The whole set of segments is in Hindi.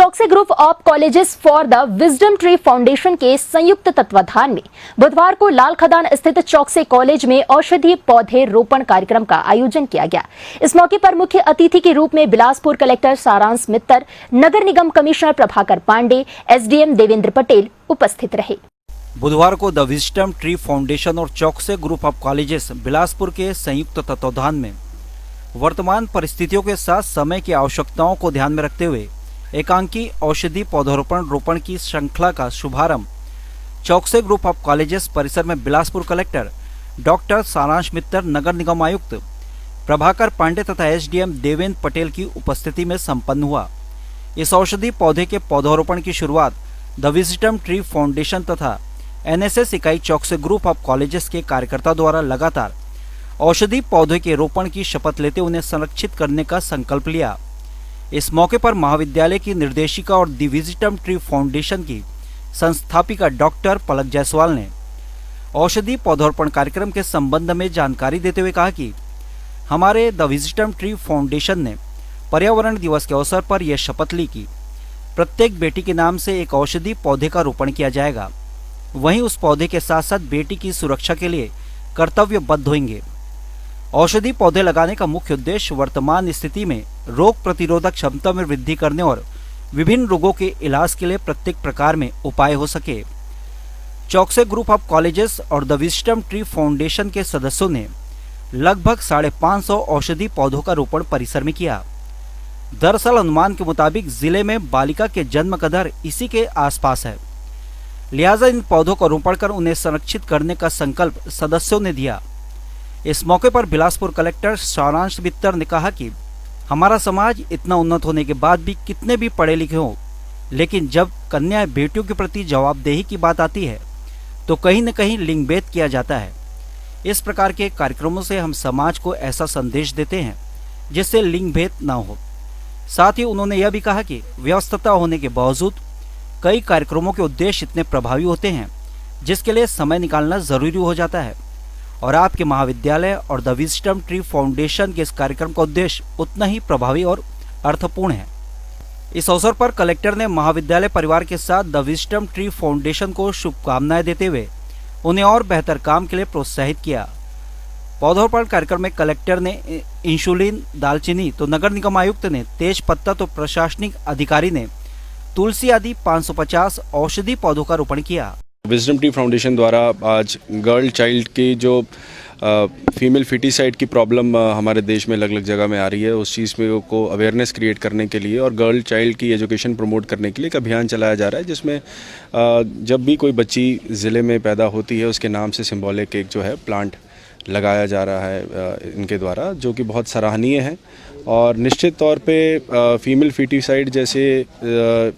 चौकसी group of colleges for the wisdom tree foundation के संयुक्त तत्वाधान में बुधवार को लाल खदान स्थित चौकसी कॉलेज में औषधीय पौधे रोपण कार्यक्रम का आयोजन किया गया। इस मौके पर मुख्य अतिथि के रूप में बिलासपुर कलेक्टर सारांश मित्तर, नगर निगम कमिश्नर प्रभाकर पांडे, एसडीएम देवेंद्र पटेल उपस्थित रहे। बुधवार को द विजडम ट्री फाउंडेशन और चौकसी ग्रुप ऑफ कॉलेजेस बिलासपुर के संयुक्त तत्वाधान में वर्तमान परिस्थितियों के साथ समय की आवश्यकताओं को ध्यान में रखते हुए एकांकी औषधि पौधारोपण रोपण की श्रृंखला का शुभारंभ चौकसी ग्रुप ऑफ कॉलेजेस परिसर में बिलासपुर कलेक्टर डॉक्टर सारांश मित्तर, नगर निगम आयुक्त प्रभाकर पांडे तथा एसडीएम देवेंद्र पटेल की उपस्थिति में संपन्न हुआ। इस औषधि पौधे के पौधारोपण की शुरुआत द विजडम ट्री फाउंडेशन तथा एनएसएस इकाई चौकसी ग्रुप ऑफ कॉलेजेस के कार्यकर्ता द्वारा लगातार औषधि पौधे के रोपण की शपथ लेते उन्हें संरक्षित करने का संकल्प लिया। इस मौके पर महाविद्यालय की निर्देशिका और द विजडम ट्री फाउंडेशन की संस्थापिका डॉक्टर पलक जायसवाल ने औषधि पौधारोपण कार्यक्रम के संबंध में जानकारी देते हुए कहा कि हमारे द विजडम ट्री फाउंडेशन ने पर्यावरण दिवस के अवसर पर यह शपथ ली कि प्रत्येक बेटी के नाम से एक औषधि पौधे का रोपण किया जाएगा। वहीं उस पौधे के साथ साथ बेटी की सुरक्षा के लिए कर्तव्यबद्ध होंगे। औषधि पौधे लगाने का मुख्य उद्देश्य वर्तमान स्थिति में रोग प्रतिरोधक क्षमता में वृद्धि करने और विभिन्न रोगों के इलाज के लिए प्रत्येक प्रकार में उपाय हो सके। चौकसी ग्रुप ऑफ कॉलेजेस और द विजडम ट्री फाउंडेशन के सदस्यों ने लगभग 550 औषधि पौधों का रोपण परिसर में किया। दरअसल अनुमान के मुताबिक जिले में बालिका के जन्म का दर इसी के आसपास है, लिहाजा इन पौधों का रोपण कर उन्हें संरक्षित करने का संकल्प सदस्यों ने दिया। इस मौके पर बिलासपुर कलेक्टर सारांश मित्तर ने कहा कि हमारा समाज इतना उन्नत होने के बाद भी कितने भी पढ़े लिखे हों, लेकिन जब कन्या बेटियों के प्रति जवाबदेही की बात आती है तो कहीं न कहीं लिंग भेद किया जाता है। इस प्रकार के कार्यक्रमों से हम समाज को ऐसा संदेश देते हैं जिससे लिंग भेद न हो। साथ ही उन्होंने यह भी कहा कि व्यस्तता होने के बावजूद कई कार्यक्रमों के उद्देश्य इतने प्रभावी होते हैं जिसके लिए समय निकालना जरूरी हो जाता है और आपके महाविद्यालय और द विजडम ट्री फाउंडेशन के इस कार्यक्रम का उद्देश्य उतना ही प्रभावी और अर्थपूर्ण है। इस अवसर पर कलेक्टर ने महाविद्यालय परिवार के साथ द विजडम ट्री फाउंडेशन को शुभकामनाएं देते हुए उन्हें और बेहतर काम के लिए प्रोत्साहित किया। पौधारोपण कार्यक्रम में कलेक्टर ने इंसुलिन, दालचीनी तो नगर निगम आयुक्त ने तेज पत्ता तो प्रशासनिक अधिकारी ने तुलसी आदि 550 औषधि पौधों का रोपण किया। विजडम ट्री फाउंडेशन द्वारा आज गर्ल चाइल्ड की जो फीमेल फिटिसाइड की प्रॉब्लम हमारे देश में अलग अलग जगह में आ रही है, उस चीज़ में को अवेयरनेस क्रिएट करने के लिए और गर्ल चाइल्ड की एजुकेशन प्रमोट करने के लिए एक अभियान चलाया जा रहा है, जिसमें जब भी कोई बच्ची ज़िले में पैदा होती है उसके नाम से सिंबॉलिक एक जो है प्लांट लगाया जा रहा है इनके द्वारा, जो कि बहुत सराहनीय है। और निश्चित तौर पे फीमेल फिटिसाइड जैसे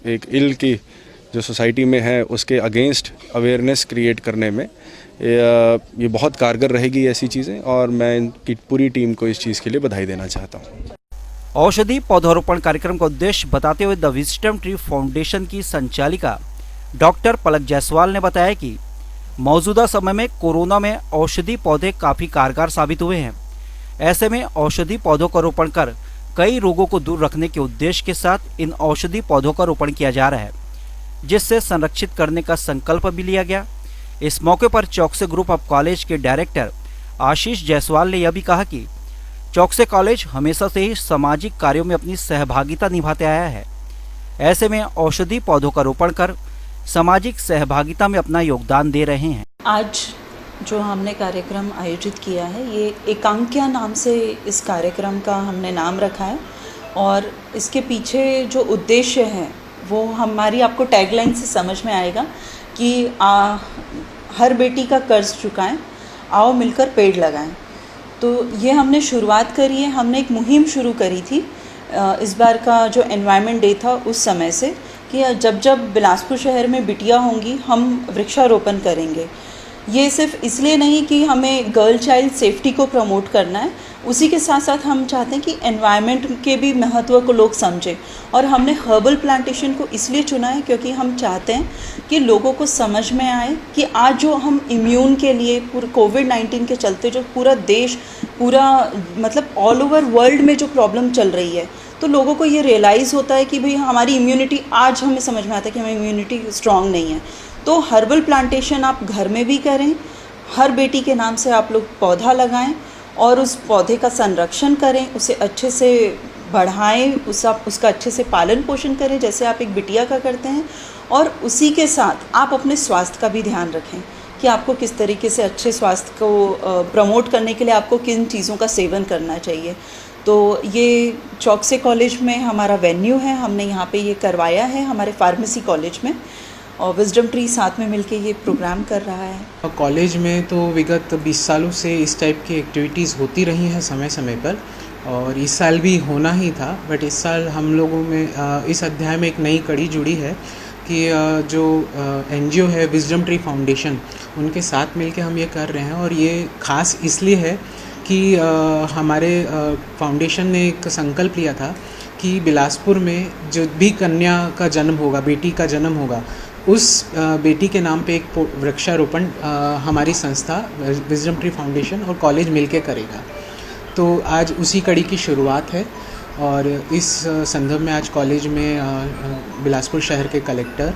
एक इल की जो सोसाइटी में है उसके अगेंस्ट अवेयरनेस क्रिएट करने में ये बहुत कारगर रहेगी ऐसी चीज़ें, और मैं इनकी पूरी टीम को इस चीज़ के लिए बधाई देना चाहता हूँ। औषधि पौधारोपण कार्यक्रम का उद्देश्य बताते हुए द विजडम ट्री फाउंडेशन की संचालिका डॉक्टर पलक जायसवाल ने बताया कि मौजूदा समय में कोरोना में औषधि पौधे काफ़ी कारगर साबित हुए हैं। ऐसे में औषधि पौधों का रोपण कर कई रोगों को दूर रखने के उद्देश्य के साथ इन औषधि पौधों का रोपण किया जा रहा है, जिससे संरक्षित करने का संकल्प भी लिया गया। इस मौके पर चौकसी ग्रुप ऑफ कॉलेज के डायरेक्टर आशीष जायसवाल ने यह भी कहा कि चौकसी कॉलेज हमेशा से ही सामाजिक कार्यों में अपनी सहभागिता निभाते आया है। ऐसे में औषधि पौधों का रोपण कर सामाजिक सहभागिता में अपना योगदान दे रहे हैं। आज जो हमने कार्यक्रम आयोजित किया है, ये एकांकिया नाम से इस कार्यक्रम का हमने नाम रखा है, और इसके पीछे जो उद्देश्य है वो हमारी आपको टैगलाइन से समझ में आएगा कि हर बेटी का कर्ज चुकाएं, आओ मिलकर पेड़ लगाएं। तो ये हमने शुरुआत करी है, हमने एक मुहिम शुरू करी थी इस बार का जो एनवायरनमेंट डे था उस समय से, कि जब जब बिलासपुर शहर में बिटियां होंगी हम वृक्षारोपण करेंगे। ये सिर्फ इसलिए नहीं कि हमें गर्ल चाइल्ड सेफ्टी को प्रमोट करना है, उसी के साथ साथ हम चाहते हैं कि एनवायरनमेंट के भी महत्व को लोग समझें। और हमने हर्बल प्लांटेशन को इसलिए चुना है क्योंकि हम चाहते हैं कि लोगों को समझ में आए कि आज जो हम इम्यून के लिए पूरे कोविड-19 के चलते जो पूरा देश, पूरा मतलब ऑल ओवर वर्ल्ड में जो प्रॉब्लम चल रही है, तो लोगों को ये रियलाइज़ होता है कि भाई हमारी इम्यूनिटी, आज हमें समझ में आता है कि हमारी इम्यूनिटी स्ट्रांग नहीं है। तो हर्बल प्लांटेशन आप घर में भी करें, हर बेटी के नाम से आप लोग पौधा लगाएं और उस पौधे का संरक्षण करें, उसे अच्छे से बढ़ाएं, उसका अच्छे से पालन पोषण करें जैसे आप एक बिटिया का करते हैं। और उसी के साथ आप अपने स्वास्थ्य का भी ध्यान रखें कि आपको किस तरीके से अच्छे स्वास्थ्य को प्रमोट करने के लिए आपको किन चीज़ों का सेवन करना चाहिए। तो ये चौकसे कॉलेज में हमारा वेन्यू है, हमने यहाँ पे ये करवाया है हमारे फार्मेसी कॉलेज में, और विजडम ट्री साथ में मिलके ये प्रोग्राम कर रहा है। कॉलेज में तो विगत 20 सालों से इस टाइप की एक्टिविटीज़ होती रही हैं समय समय पर, और इस साल भी होना ही था। बट इस साल हम लोगों में इस अध्याय में एक नई कड़ी जुड़ी है कि जो NGO है विजडम ट्री फाउंडेशन, उनके साथ मिलके हम ये कर रहे हैं। और ये ख़ास इसलिए है कि हमारे फाउंडेशन ने एक संकल्प लिया था कि बिलासपुर में जो भी कन्या का जन्म होगा, बेटी का जन्म होगा, उस बेटी के नाम पे एक वृक्षारोपण हमारी संस्था विजडम ट्री फाउंडेशन और कॉलेज मिलके करेगा। तो आज उसी कड़ी की शुरुआत है, और इस संदर्भ में आज कॉलेज में बिलासपुर शहर के कलेक्टर,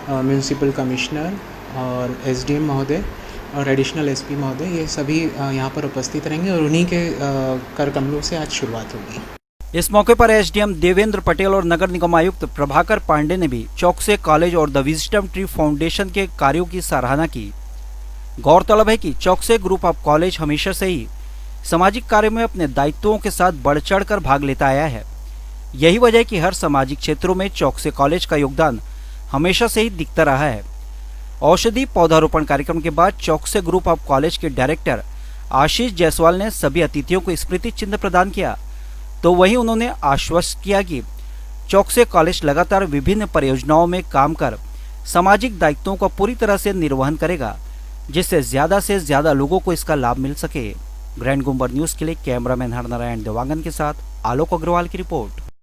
म्यूनसिपल कमिश्नर और SDM महोदय और एडिशनल SP महोदय, ये सभी यहाँ पर उपस्थित रहेंगे और उन्हीं के कर कमलों से आज शुरुआत होगी। इस मौके पर SDM देवेंद्र पटेल और नगर निगम आयुक्त प्रभाकर पांडे ने भी चौकसे कॉलेज और द विजडम ट्री फाउंडेशन के कार्यों की सराहना की। गौरतलब है कि चौकसे ग्रुप ऑफ कॉलेज हमेशा से ही सामाजिक कार्य में अपने दायित्वों के साथ बढ़ चढ़ कर भाग लेता आया है। यही वजह है कि हर सामाजिक क्षेत्रों में चौकसे कॉलेज का योगदान हमेशा से ही दिखता रहा है। औषधि पौधारोपण कार्यक्रम के बाद चौकसे ग्रुप ऑफ कॉलेज के डायरेक्टर आशीष जायसवाल ने सभी अतिथियों को स्मृति चिन्ह प्रदान किया, तो वहीं उन्होंने आश्वस्त किया कि चौकसे कॉलेज लगातार विभिन्न परियोजनाओं में काम कर सामाजिक दायित्वों का पूरी तरह से निर्वहन करेगा, जिससे ज्यादा लोगों को इसका लाभ मिल सके। ग्रैंड गुम्बर न्यूज के लिए कैमरामैन हरनारायण देवांगन के साथ आलोक अग्रवाल की रिपोर्ट।